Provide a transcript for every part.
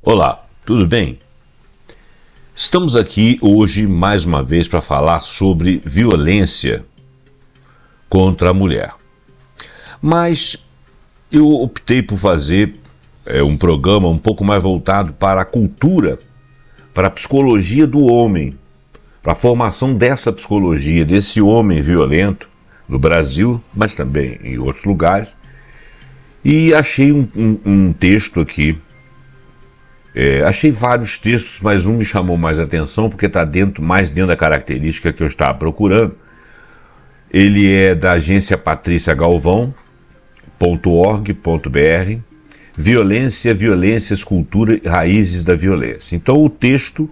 Olá, tudo bem? Estamos aqui hoje mais uma vez para falar sobre violência contra a mulher. Mas eu optei por fazer um programa um pouco mais voltado para a cultura, para a psicologia do homem, para a formação dessa psicologia, desse homem violento no Brasil, mas também em outros lugares. E achei um texto aqui. Achei vários textos, mas um me chamou mais atenção porque está mais dentro da característica que eu estava procurando. Ele é da agência patriciagalvão.org.br, Violência, Violências, Cultura e Raízes da Violência. Então o texto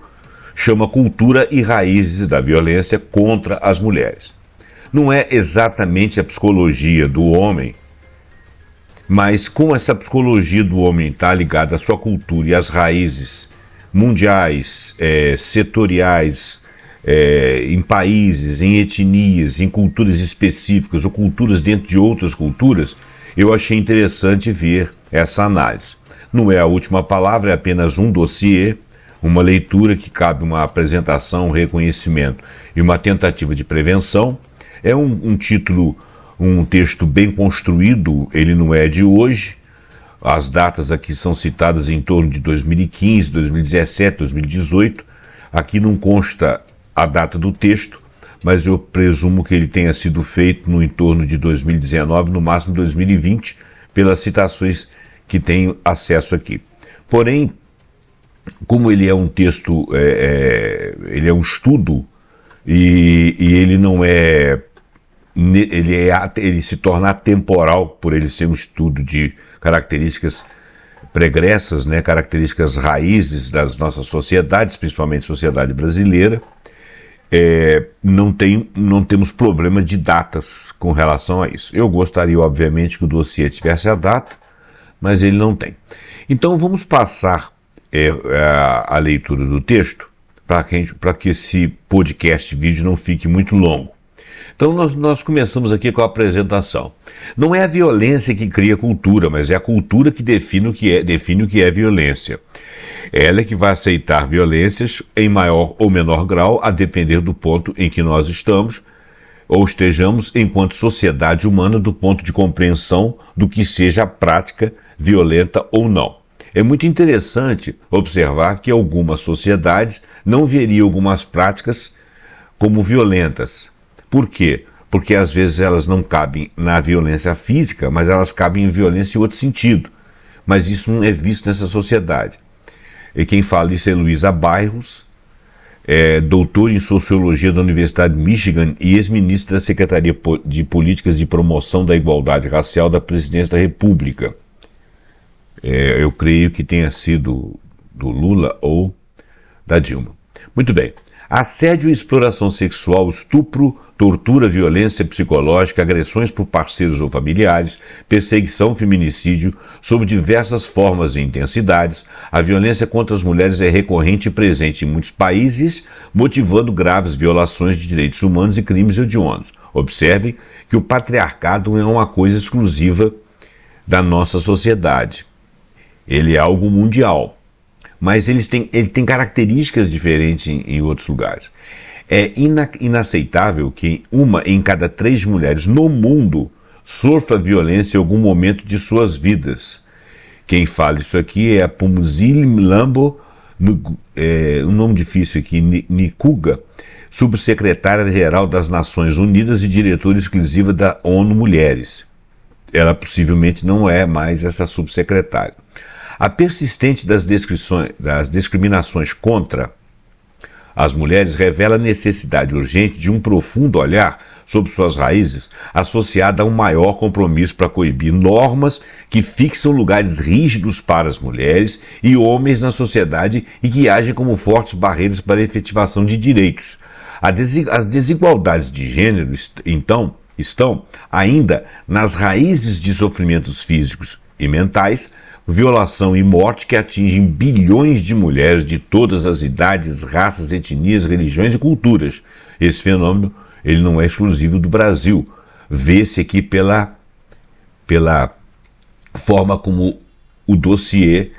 chama Cultura e Raízes da Violência contra as Mulheres. Não é exatamente a psicologia do homem, mas como essa psicologia do homem está ligada à sua cultura e às raízes mundiais, setoriais, em países, em etnias, em culturas específicas ou culturas dentro de outras culturas, eu achei interessante ver essa análise. Não é a última palavra, é apenas um dossiê, uma leitura que cabe uma apresentação, um reconhecimento e uma tentativa de prevenção. É um título, um texto bem construído, ele não é de hoje. As datas aqui são citadas em torno de 2015, 2017, 2018. Aqui não consta a data do texto, mas eu presumo que ele tenha sido feito no entorno de 2019, no máximo 2020, pelas citações que tenho acesso aqui. Porém, como ele é um texto, ele é um estudo e ele não é... Ele se torna atemporal por ele ser um estudo de características pregressas, né, características raízes das nossas sociedades, principalmente a sociedade brasileira. Não temos problema de datas com relação a isso. Eu gostaria, obviamente, que o dossiê tivesse a data, mas ele não tem. Então vamos passar a leitura do texto para que esse podcast, vídeo, não fique muito longo. Então nós começamos aqui com a apresentação. Não é a violência que cria cultura, mas é a cultura que define o que é violência. Ela é que vai aceitar violências em maior ou menor grau, a depender do ponto em que nós estamos, ou estejamos enquanto sociedade humana, do ponto de compreensão do que seja a prática violenta ou não. É muito interessante observar que algumas sociedades não veriam algumas práticas como violentas. Por quê? Porque às vezes elas não cabem na violência física, mas elas cabem em violência em outro sentido. Mas isso não é visto nessa sociedade. E quem fala isso é Luísa Bairros, doutor em Sociologia da Universidade de Michigan e ex-ministra da Secretaria de Políticas de Promoção da Igualdade Racial da Presidência da República. Eu creio que tenha sido do Lula ou da Dilma. Muito bem. Assédio e exploração sexual, estupro, tortura, violência psicológica, agressões por parceiros ou familiares, perseguição, feminicídio, sob diversas formas e intensidades, a violência contra as mulheres é recorrente e presente em muitos países, motivando graves violações de direitos humanos e crimes hediondos. Observem que o patriarcado não é uma coisa exclusiva da nossa sociedade. Ele é algo mundial. Mas ele tem características diferentes em outros lugares. É inaceitável que 1 em cada 3 mulheres no mundo sofra violência em algum momento de suas vidas. Quem fala isso aqui é a Pumzile Mlambo, um nome difícil aqui, Nikuga, subsecretária-geral das Nações Unidas e diretora exclusiva da ONU Mulheres. Ela possivelmente não é mais essa subsecretária. A persistente das discriminações contra as mulheres revela a necessidade urgente de um profundo olhar sobre suas raízes, associada a um maior compromisso para coibir normas que fixam lugares rígidos para as mulheres e homens na sociedade e que agem como fortes barreiras para a efetivação de direitos. As desigualdades de gênero, então, estão ainda nas raízes de sofrimentos físicos e mentais, violação e morte que atingem bilhões de mulheres de todas as idades, raças, etnias, religiões e culturas. Esse fenômeno ele não é exclusivo do Brasil. Vê-se aqui pela forma como o dossiê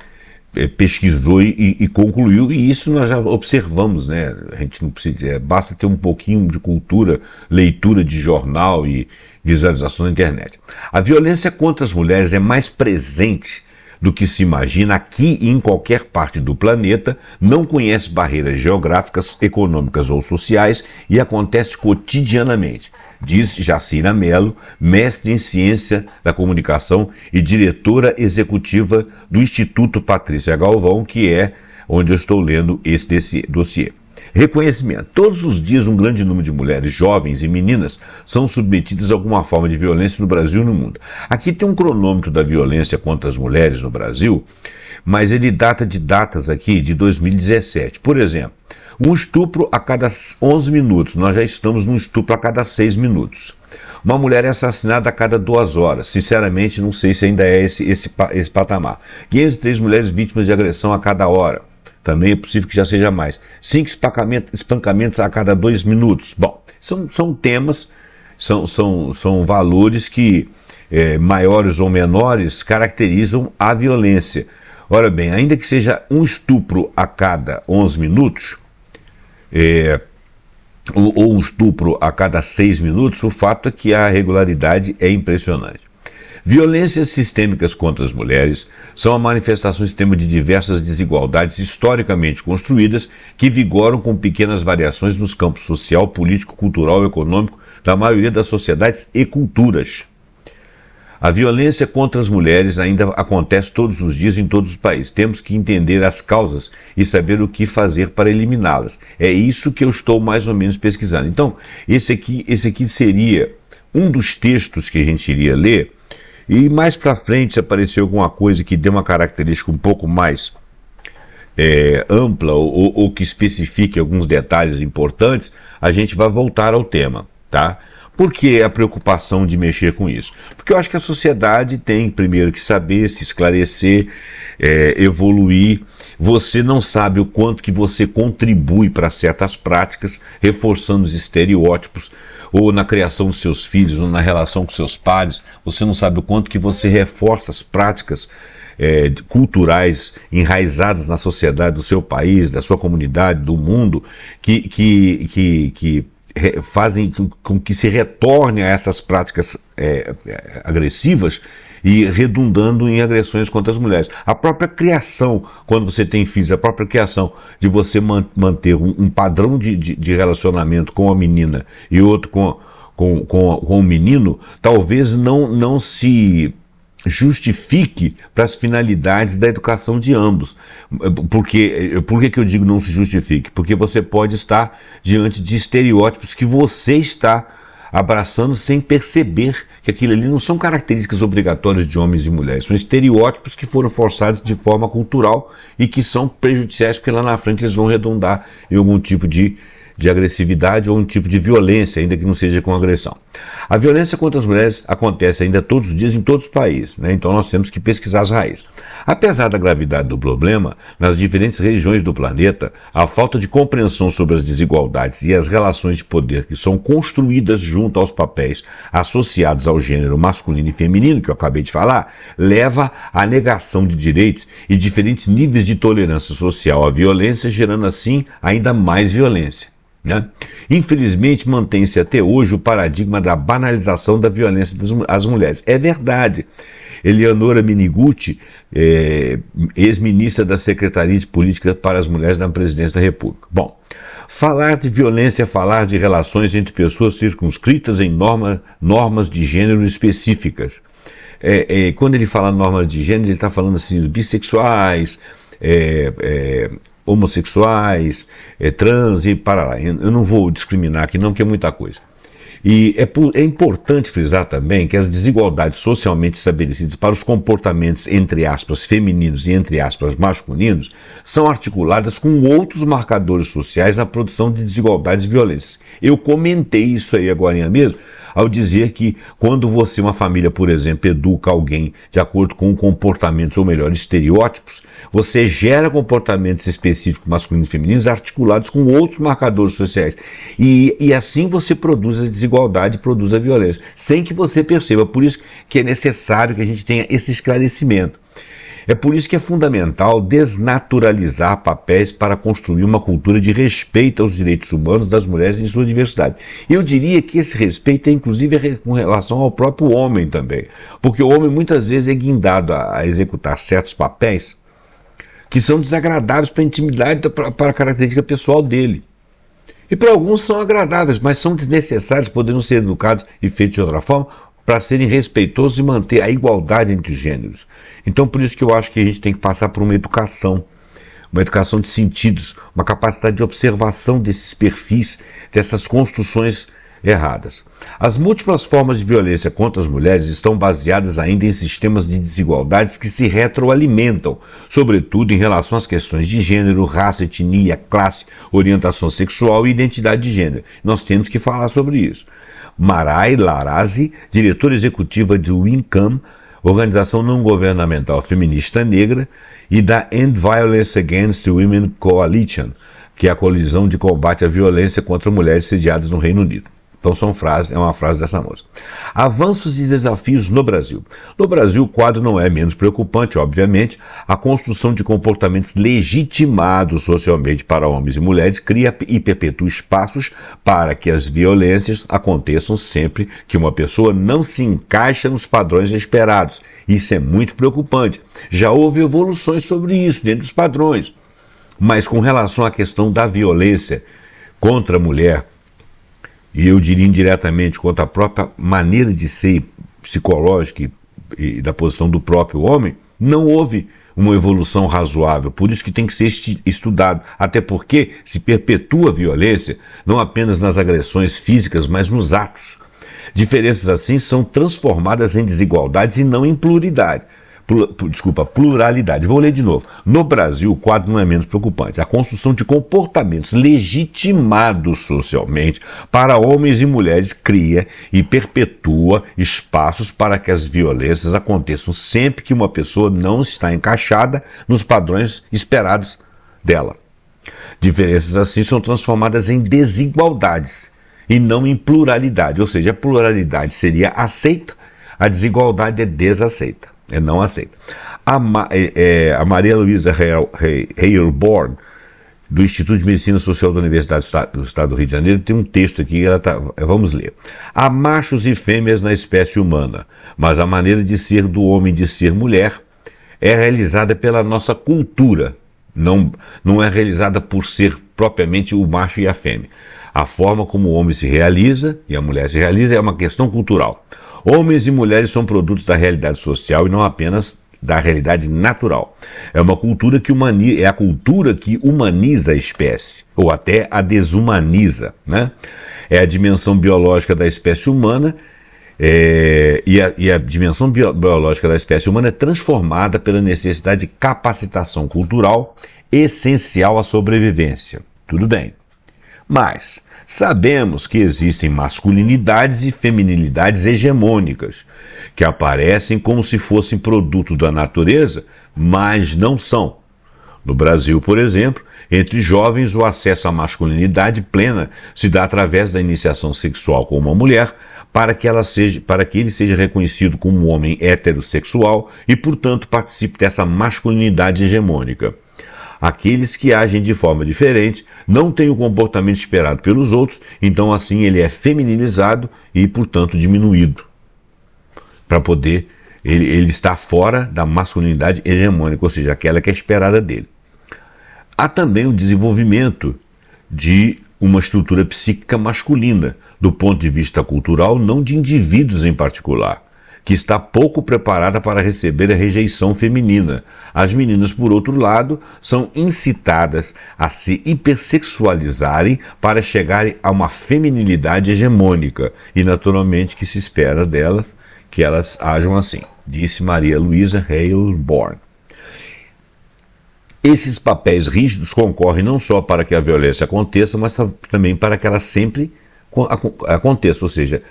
pesquisou e concluiu, e isso nós já observamos, né? A gente não precisa, basta ter um pouquinho de cultura, leitura de jornal e visualização na internet. A violência contra as mulheres é mais presente do que se imagina aqui e em qualquer parte do planeta, não conhece barreiras geográficas, econômicas ou sociais e acontece cotidianamente, diz Jacira Mello, mestre em ciência da comunicação e diretora executiva do Instituto Patrícia Galvão, que é onde eu estou lendo esse dossiê. Reconhecimento. Todos os dias um grande número de mulheres, jovens e meninas são submetidas a alguma forma de violência no Brasil e no mundo. Aqui tem um cronômetro da violência contra as mulheres no Brasil, mas ele data de datas aqui de 2017. Por exemplo, um estupro a cada 11 minutos. Nós já estamos num estupro a cada 6 minutos. Uma mulher é assassinada a cada 2 horas. Sinceramente, não sei se ainda é esse patamar. 503 mulheres vítimas de agressão a cada hora. Também é possível que já seja mais. 5 espancamentos a cada 2 minutos. Bom, são temas, são valores que, maiores ou menores, caracterizam a violência. Ora bem, ainda que seja um estupro a cada 11 minutos, ou um estupro a cada 6 minutos, o fato é que a regularidade é impressionante. Violências sistêmicas contra as mulheres são a manifestação extrema de diversas desigualdades historicamente construídas que vigoram com pequenas variações nos campos social, político, cultural e econômico da maioria das sociedades e culturas. A violência contra as mulheres ainda acontece todos os dias em todos os países. Temos que entender as causas e saber o que fazer para eliminá-las. É isso que eu estou mais ou menos pesquisando. Então, esse aqui seria um dos textos que a gente iria ler. E mais para frente, se aparecer alguma coisa que dê uma característica um pouco mais ampla ou que especifique alguns detalhes importantes, a gente vai voltar ao tema, tá? Por que a preocupação de mexer com isso? Porque eu acho que a sociedade tem primeiro que saber, se esclarecer, evoluir. Você não sabe o quanto que você contribui para certas práticas, reforçando os estereótipos, ou na criação dos seus filhos, ou na relação com seus pais. Você não sabe o quanto que você reforça as práticas culturais enraizadas na sociedade do seu país, da sua comunidade, do mundo, que fazem com que se retorne a essas práticas agressivas e redundando em agressões contra as mulheres. A própria criação, quando você tem filhos, a própria criação de você manter um padrão de relacionamento com a menina e outro com o menino, talvez não se justifique para as finalidades da educação de ambos. Por que eu digo não se justifique? Porque você pode estar diante de estereótipos que você está abraçando sem perceber que aquilo ali não são características obrigatórias de homens e mulheres, são estereótipos que foram forçados de forma cultural e que são prejudiciais porque lá na frente eles vão redundar em algum tipo de agressividade ou um tipo de violência, ainda que não seja com agressão. A violência contra as mulheres acontece ainda todos os dias em todos os países, né? Então nós temos que pesquisar as raízes. Apesar da gravidade do problema, nas diferentes regiões do planeta, a falta de compreensão sobre as desigualdades e as relações de poder que são construídas junto aos papéis associados ao gênero masculino e feminino, que eu acabei de falar, leva à negação de direitos e diferentes níveis de tolerância social à violência, gerando assim ainda mais violência. Né? Infelizmente, mantém-se até hoje o paradigma da banalização da violência às mulheres. É verdade. Eleonora Minigutti, ex-ministra da Secretaria de Política para as Mulheres da Presidência da República. Bom, falar de violência é falar de relações entre pessoas circunscritas em normas de gênero específicas. Quando ele fala normas de gênero, ele está falando assim, de bissexuais, homossexuais, trans e para lá. Eu não vou discriminar aqui não, porque é muita coisa. E é importante frisar também que as desigualdades socialmente estabelecidas para os comportamentos, entre aspas, femininos e entre aspas, masculinos, são articuladas com outros marcadores sociais na produção de desigualdades e violências. Eu comentei isso aí agora mesmo, ao dizer que quando você, uma família, por exemplo, educa alguém de acordo com comportamentos, ou melhor, estereótipos, você gera comportamentos específicos masculinos e femininos articulados com outros marcadores sociais. E assim você produz a desigualdade, produz a violência, sem que você perceba. Por isso que é necessário que a gente tenha esse esclarecimento. É por isso que é fundamental desnaturalizar papéis para construir uma cultura de respeito aos direitos humanos das mulheres em sua diversidade. Eu diria que esse respeito é inclusive com relação ao próprio homem também, porque o homem muitas vezes é guindado a executar certos papéis que são desagradáveis para a intimidade, para a característica pessoal dele. E para alguns são agradáveis, mas são desnecessários, poderiam ser educados e feitos de outra forma, para serem respeitosos e manter a igualdade entre os gêneros. Então, por isso que eu acho que a gente tem que passar por uma educação de sentidos, uma capacidade de observação desses perfis, dessas construções erradas. As múltiplas formas de violência contra as mulheres estão baseadas ainda em sistemas de desigualdades que se retroalimentam, sobretudo em relação às questões de gênero, raça, etnia, classe, orientação sexual e identidade de gênero. Nós temos que falar sobre isso. Marai Larazi, diretora executiva do WINCAM, organização não governamental feminista negra, e da End Violence Against Women Coalition, que é a coalizão de combate à violência contra mulheres sediadas no Reino Unido. Então é uma frase dessa moça. Avanços e desafios no Brasil. No Brasil, o quadro não é menos preocupante, obviamente. A construção de comportamentos legitimados socialmente para homens e mulheres cria e perpetua espaços para que as violências aconteçam sempre que uma pessoa não se encaixa nos padrões esperados. Isso é muito preocupante. Já houve evoluções sobre isso dentro dos padrões. Mas com relação à questão da violência contra a mulher, e eu diria indiretamente quanto à própria maneira de ser psicológica e da posição do próprio homem, não houve uma evolução razoável. Por isso que tem que ser estudado, até porque se perpetua a violência não apenas nas agressões físicas, mas nos atos. Diferenças assim são transformadas em desigualdades e não em pluralidade. Vou ler de novo. No Brasil, o quadro não é menos preocupante. A construção de comportamentos legitimados socialmente para homens e mulheres cria e perpetua espaços para que as violências aconteçam sempre que uma pessoa não está encaixada nos padrões esperados dela. Diferenças assim são transformadas em desigualdades e não em pluralidade. Ou seja, a pluralidade seria aceita, a desigualdade é desaceita. Não aceita. A Maria Luísa Heilborn, do Instituto de Medicina Social da Universidade do Estado do Rio de Janeiro, tem um texto aqui, vamos ler. Há machos e fêmeas na espécie humana, mas a maneira de ser do homem e de ser mulher é realizada pela nossa cultura, não é realizada por ser propriamente o macho e a fêmea. A forma como o homem se realiza e a mulher se realiza é uma questão cultural. Homens e mulheres são produtos da realidade social e não apenas da realidade natural. É uma cultura é a cultura que humaniza a espécie, ou até a desumaniza, né? É a dimensão biológica da espécie humana, e a dimensão biológica da espécie humana é transformada pela necessidade de capacitação cultural essencial à sobrevivência. Tudo bem. Mas sabemos que existem masculinidades e feminilidades hegemônicas, que aparecem como se fossem produto da natureza, mas não são. No Brasil, por exemplo, entre jovens o acesso à masculinidade plena se dá através da iniciação sexual com uma mulher, para que ele seja reconhecido como um homem heterossexual e, portanto, participe dessa masculinidade hegemônica. Aqueles que agem de forma diferente não têm o comportamento esperado pelos outros, então assim ele é feminilizado e, portanto, diminuído. Para poder, ele está fora da masculinidade hegemônica, ou seja, aquela que é esperada dele. Há também o desenvolvimento de uma estrutura psíquica masculina, do ponto de vista cultural, não de indivíduos em particular, que está pouco preparada para receber a rejeição feminina. As meninas, por outro lado, são incitadas a se hipersexualizarem para chegarem a uma feminilidade hegemônica, e naturalmente que se espera delas que elas ajam assim, disse Maria Luísa Heilborn. Esses papéis rígidos concorrem não só para que a violência aconteça, mas também para que ela sempre aconteça, ou seja,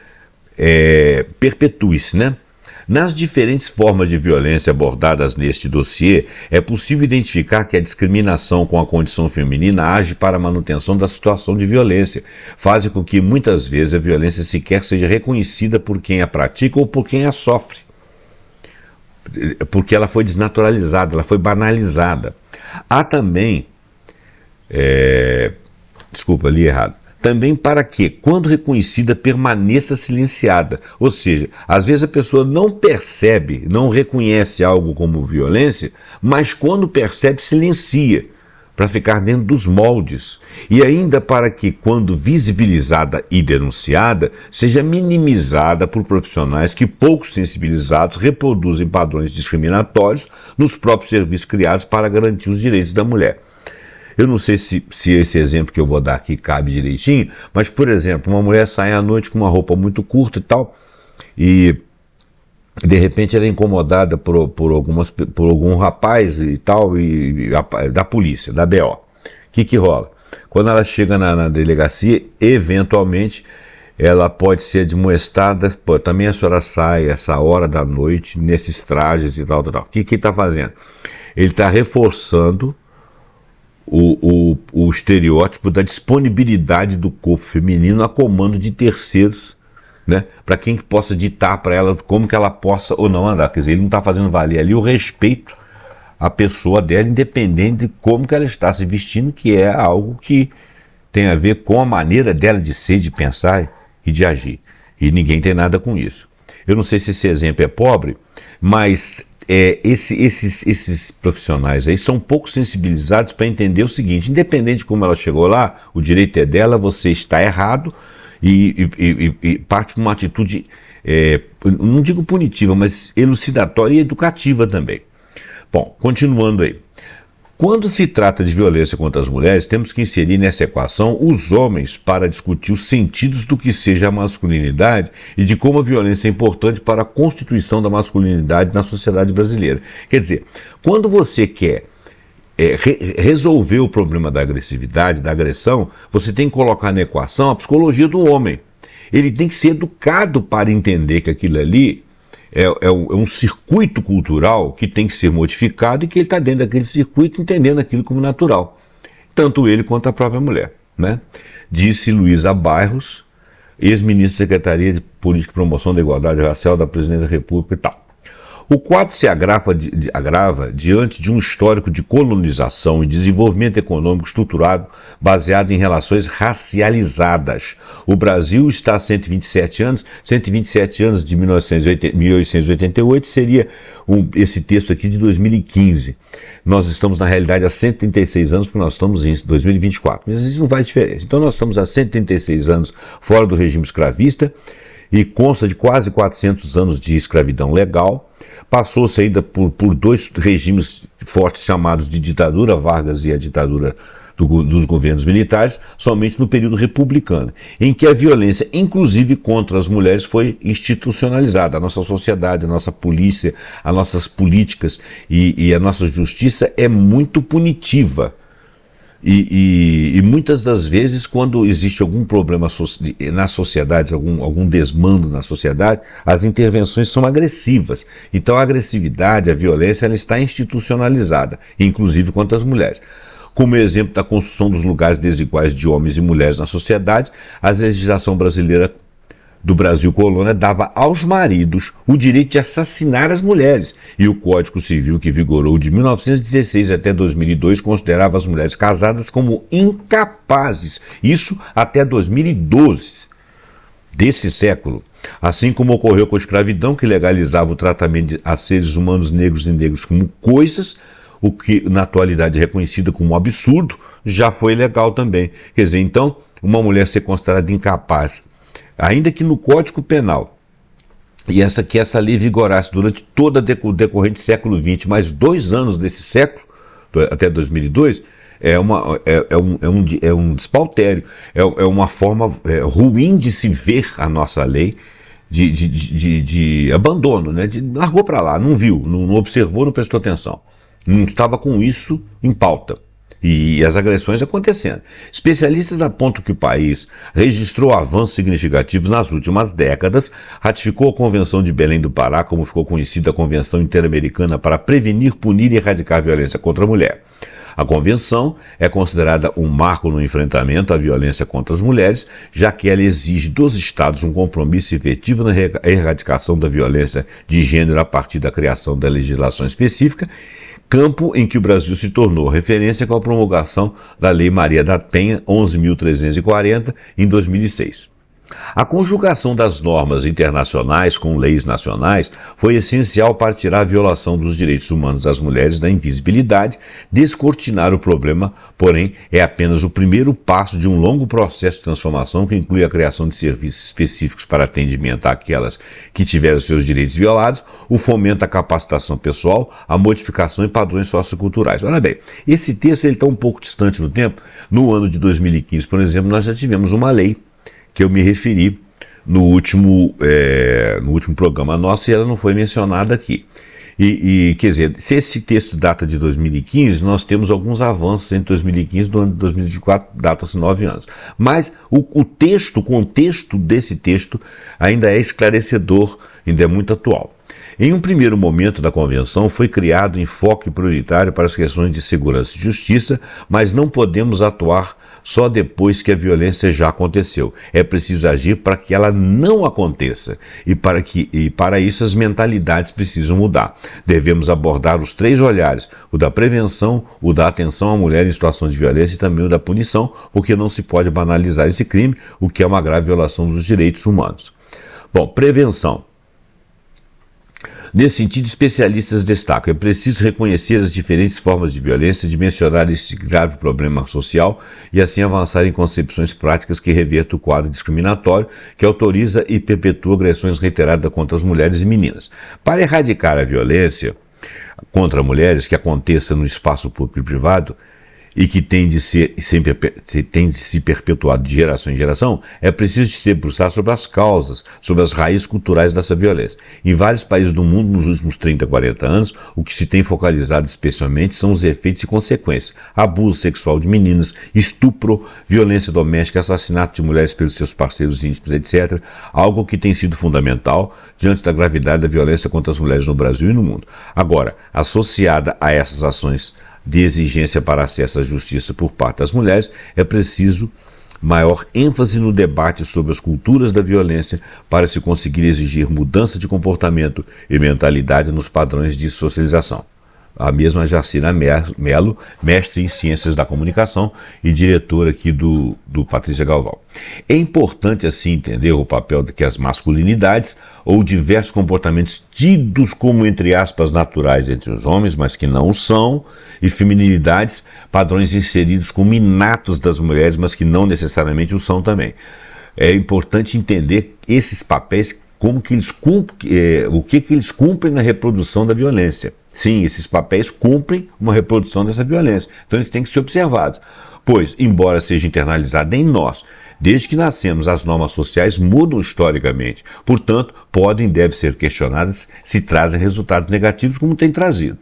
perpetue-se, né? Nas diferentes formas de violência abordadas neste dossiê, é possível identificar que a discriminação com a condição feminina age para a manutenção da situação de violência, fazem com que muitas vezes a violência sequer seja reconhecida por quem a pratica ou por quem a sofre. porque ela foi desnaturalizada, ela foi banalizada. Há também, desculpa, li errado, também para que, quando reconhecida, permaneça silenciada. Ou seja, às vezes a pessoa não percebe, não reconhece algo como violência, mas quando percebe, silencia, para ficar dentro dos moldes. E ainda para que, quando visibilizada e denunciada, seja minimizada por profissionais que, pouco sensibilizados, reproduzem padrões discriminatórios nos próprios serviços criados para garantir os direitos da mulher. Eu não sei se esse exemplo que eu vou dar aqui cabe direitinho, mas, por exemplo, uma mulher sai à noite com uma roupa muito curta e tal, e de repente ela é incomodada por algum rapaz e tal, da polícia, da BO. O que rola? Quando ela chega na delegacia, eventualmente ela pode ser admoestada. Pô, também a senhora sai essa hora da noite, nesses trajes e tal. O que ele está fazendo? Ele está reforçando o estereótipo da disponibilidade do corpo feminino a comando de terceiros, né, para quem possa ditar para ela como que ela possa ou não andar. Quer dizer, ele não está fazendo valer ali o respeito à pessoa dela, independente de como que ela está se vestindo, que é algo que tem a ver com a maneira dela de ser, de pensar e de agir. E ninguém tem nada com isso. Eu não sei se esse exemplo é pobre, mas esses profissionais aí são pouco sensibilizados para entender o seguinte: independente de como ela chegou lá, o direito é dela, você está errado, e parte de uma atitude, não digo punitiva, mas elucidatória e educativa também. Bom, continuando aí. Quando se trata de violência contra as mulheres, temos que inserir nessa equação os homens para discutir os sentidos do que seja a masculinidade e de como a violência é importante para a constituição da masculinidade na sociedade brasileira. Quer dizer, quando você quer resolver o problema da agressividade, da agressão, você tem que colocar na equação a psicologia do homem. Ele tem que ser educado para entender que aquilo ali é um circuito cultural que tem que ser modificado e que ele está dentro daquele circuito entendendo aquilo como natural. Tanto ele quanto a própria mulher, né? Disse Luísa Bairros, ex-ministra da Secretaria de Política e Promoção da Igualdade Racial da Presidência da República e tal. O quadro se agrava diante de um histórico de colonização e desenvolvimento econômico estruturado baseado em relações racializadas. O Brasil está há 127 anos de 1888 seria esse texto aqui de 2015. Nós estamos, na realidade, há 136 anos, porque nós estamos em 2024, mas isso não faz diferença. Então nós estamos há 136 anos fora do regime escravista e consta de quase 400 anos de escravidão legal. Passou-se ainda por dois regimes fortes chamados de ditadura, Vargas e a ditadura dos governos militares, somente no período republicano, em que a violência, inclusive contra as mulheres, foi institucionalizada. A nossa sociedade, a nossa polícia, as nossas políticas e a nossa justiça é muito punitiva. E muitas das vezes, quando existe algum problema na sociedade, algum desmando na sociedade, as intervenções são agressivas. Então a agressividade, a violência, ela está institucionalizada, inclusive contra as mulheres. Como exemplo da construção dos lugares desiguais de homens e mulheres na sociedade, a legislação brasileira do Brasil colônia dava aos maridos o direito de assassinar as mulheres, e o Código Civil, que vigorou de 1916 até 2002, considerava as mulheres casadas como incapazes, isso até 2012 desse século. Assim como ocorreu com a escravidão, que legalizava o tratamento a seres humanos negros e negros como coisas, o que na atualidade é reconhecido como um absurdo, já foi legal também. Quer dizer, então, uma mulher ser considerada incapaz, ainda que no Código Penal, e essa lei vigorasse durante todo o decorrente século XX, mais 2 anos desse século, até 2002, é um despautério, é uma forma ruim de se ver a nossa lei, de abandono, né? Largou para lá, não viu, não observou, não prestou atenção, não estava com isso em pauta. E as agressões acontecendo. Especialistas apontam que o país registrou avanços significativos nas últimas décadas, ratificou a Convenção de Belém do Pará, como ficou conhecida a Convenção Interamericana para Prevenir, Punir e Erradicar a Violência contra a Mulher. A Convenção é considerada um marco no enfrentamento à violência contra as mulheres, já que ela exige dos Estados um compromisso efetivo na erradicação da violência de gênero a partir da criação da legislação específica, campo em que o Brasil se tornou referência com a promulgação da Lei Maria da Penha 11.340 em 2006. A conjugação das normas internacionais com leis nacionais foi essencial para tirar a violação dos direitos humanos das mulheres da invisibilidade, descortinar o problema, porém é apenas o primeiro passo de um longo processo de transformação que inclui a criação de serviços específicos para atendimento àquelas que tiveram seus direitos violados, o fomento à capacitação pessoal, a modificação de padrões socioculturais. Olha bem, esse texto está um pouco distante no tempo. No ano de 2015, por exemplo, nós já tivemos uma lei que eu me referi no último programa nosso e ela não foi mencionada aqui. Quer dizer, se esse texto data de 2015, nós temos alguns avanços entre 2015 e do ano de 2024, data-se 9 anos. Mas o contexto desse texto ainda é esclarecedor, ainda é muito atual. Em um primeiro momento da Convenção foi criado enfoque prioritário para as questões de segurança e justiça, mas não podemos atuar só depois que a violência já aconteceu. É preciso agir para que ela não aconteça e para isso as mentalidades precisam mudar. Devemos abordar os 3 olhares, o da prevenção, o da atenção à mulher em situação de violência e também o da punição, porque não se pode banalizar esse crime, o que é uma grave violação dos direitos humanos. Bom, prevenção. Nesse sentido, especialistas destacam: é preciso reconhecer as diferentes formas de violência, dimensionar este grave problema social e assim avançar em concepções práticas que revertam o quadro discriminatório que autoriza e perpetua agressões reiteradas contra as mulheres e meninas. Para erradicar a violência contra mulheres que aconteça no espaço público e privado, e que tem de se perpetuar de geração em geração, é preciso se debruçar sobre as causas, sobre as raízes culturais dessa violência. Em vários países do mundo, nos últimos 30, 40 anos, o que se tem focalizado especialmente são os efeitos e consequências: abuso sexual de meninas, estupro, violência doméstica, assassinato de mulheres pelos seus parceiros íntimos, etc. Algo que tem sido fundamental diante da gravidade da violência contra as mulheres no Brasil e no mundo. Agora, associada a essas ações de exigência para acesso à justiça por parte das mulheres, é preciso maior ênfase no debate sobre as culturas da violência para se conseguir exigir mudança de comportamento e mentalidade nos padrões de socialização. A mesma Jacira Mello, mestre em Ciências da Comunicação e diretora aqui do Patrícia Galvão. É importante, assim, entender o papel de que as masculinidades ou diversos comportamentos tidos como, entre aspas, naturais entre os homens, mas que não são, e feminilidades, padrões inseridos como inatos das mulheres, mas que não necessariamente o são também. É importante entender esses papéis, como que eles o que eles cumprem na reprodução da violência. Sim, esses papéis cumprem uma reprodução dessa violência. Então eles têm que ser observados. Pois, embora seja internalizada em nós, desde que nascemos, as normas sociais mudam historicamente. Portanto, podem e devem ser questionadas se trazem resultados negativos, como tem trazido.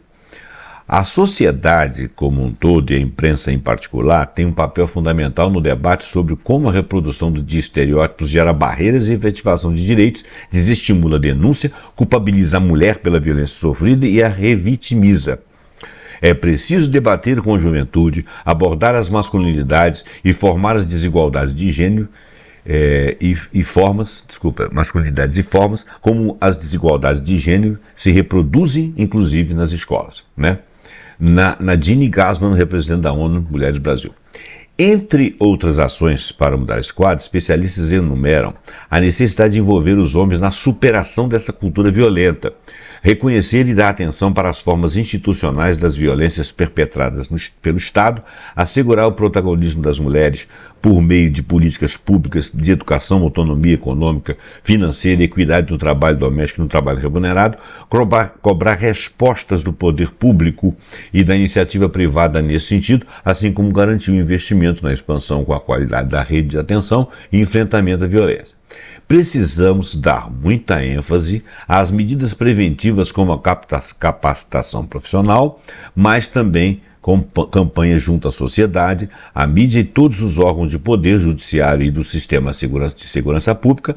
A sociedade como um todo, e a imprensa em particular, tem um papel fundamental no debate sobre como a reprodução de estereótipos gera barreiras e efetivação de direitos, desestimula a denúncia, culpabiliza a mulher pela violência sofrida e a revitimiza. É preciso debater com a juventude, abordar as masculinidades e formar as desigualdades de gênero, masculinidades e formas, como as desigualdades de gênero se reproduzem, inclusive, nas escolas, né? Nadine Gassmann, representante da ONU Mulheres Brasil. Entre outras ações para mudar esse quadro, especialistas enumeram a necessidade de envolver os homens na superação dessa cultura violenta, reconhecer e dar atenção para as formas institucionais das violências perpetradas pelo Estado, assegurar o protagonismo das mulheres por meio de políticas públicas de educação, autonomia econômica, financeira, equidade no trabalho doméstico e no trabalho remunerado, cobrar respostas do poder público e da iniciativa privada nesse sentido, assim como garantir o investimento na expansão com a qualidade da rede de atenção e enfrentamento à violência. Precisamos dar muita ênfase às medidas preventivas como a capacitação profissional, mas também com campanhas junto à sociedade, à mídia e todos os órgãos de poder judiciário e do sistema de segurança pública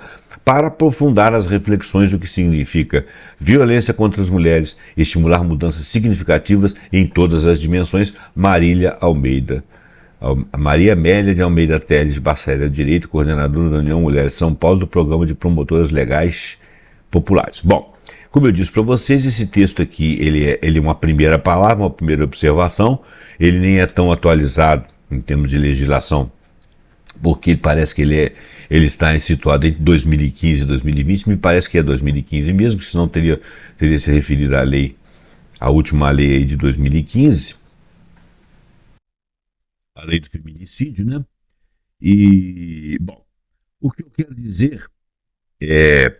para aprofundar as reflexões do que significa violência contra as mulheres, estimular mudanças significativas em todas as dimensões. Maria Amélia de Almeida Teles, bacharel de Direito, coordenadora da União Mulheres São Paulo, do Programa de Promotoras Legais Populares. Bom, como eu disse para vocês, esse texto aqui, ele é uma primeira palavra, uma primeira observação, ele nem é tão atualizado em termos de legislação, porque parece que ele está situado entre 2015 e 2020, me parece que é 2015 mesmo, senão teria se referido à última lei aí de 2015, a lei do feminicídio, né? E, bom, o que eu quero dizer é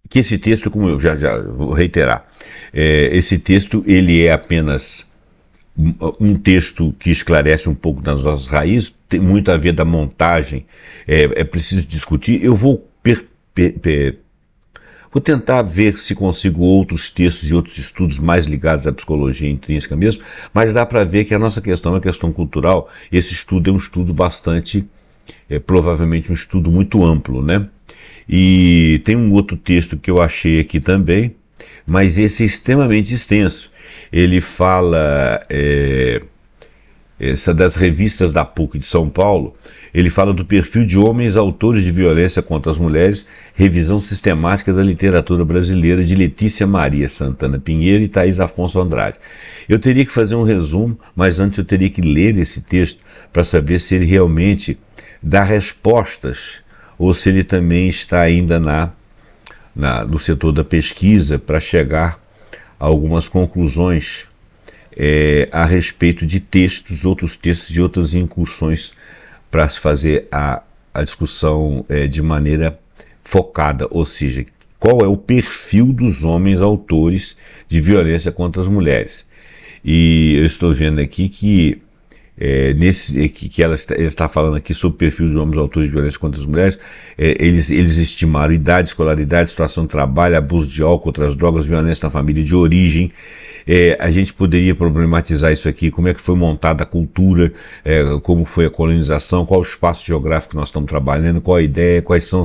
que esse texto, como eu já vou reiterar, esse texto ele é apenas um texto que esclarece um pouco das nossas raízes, tem muito a ver da montagem, é preciso discutir. Eu vou tentar ver se consigo outros textos e outros estudos mais ligados à psicologia intrínseca mesmo, mas dá para ver que a nossa questão é uma questão cultural. Esse estudo é um estudo bastante, provavelmente um estudo muito amplo, né? E tem um outro texto que eu achei aqui também, mas esse é extremamente extenso. Ele fala das revistas da PUC de São Paulo. Ele fala do perfil de homens autores de violência contra as mulheres, revisão sistemática da literatura brasileira, de Letícia Maria Santana Pinheiro e Thaís Afonso Andrade. Eu teria que fazer um resumo, mas antes eu teria que ler esse texto para saber se ele realmente dá respostas ou se ele também está ainda no setor da pesquisa para chegar a algumas conclusões a respeito de textos, outros textos e outras incursões para se fazer a discussão de maneira focada, ou seja, qual é o perfil dos homens autores de violência contra as mulheres. E eu estou vendo aqui que ela está falando aqui sobre o perfil dos homens autores de violência contra as mulheres. Eles estimaram idade, escolaridade, situação de trabalho, abuso de álcool, outras drogas, violência na família de origem. A gente poderia problematizar isso aqui, como é que foi montada a cultura, como foi a colonização, qual o espaço geográfico que nós estamos trabalhando, qual a ideia, quais são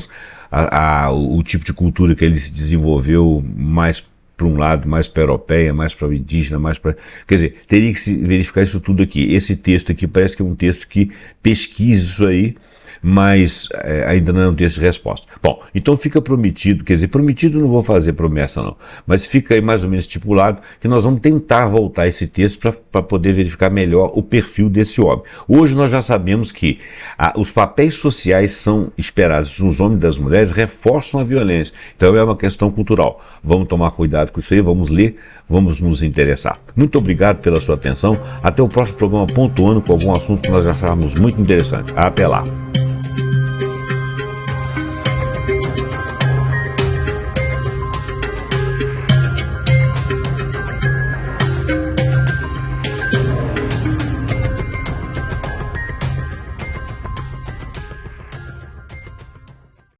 o tipo de cultura que ele se desenvolveu mais para um lado, mais para a europeia, mais para o indígena, mais para... Quer dizer, teria que se verificar isso tudo aqui. Esse texto aqui parece que é um texto que pesquisa isso aí, mas ainda não é um texto de resposta. Bom, então fica prometido, quer dizer, prometido não vou fazer promessa não, mas fica aí mais ou menos estipulado que nós vamos tentar voltar esse texto para poder verificar melhor o perfil desse homem. Hoje nós já sabemos que os papéis sociais são esperados nos homens e das mulheres, reforçam a violência, então é uma questão cultural. Vamos tomar cuidado com isso aí, vamos ler, vamos nos interessar. Muito obrigado pela sua atenção, até o próximo programa pontuando com algum assunto que nós acharmos muito interessante. Até lá!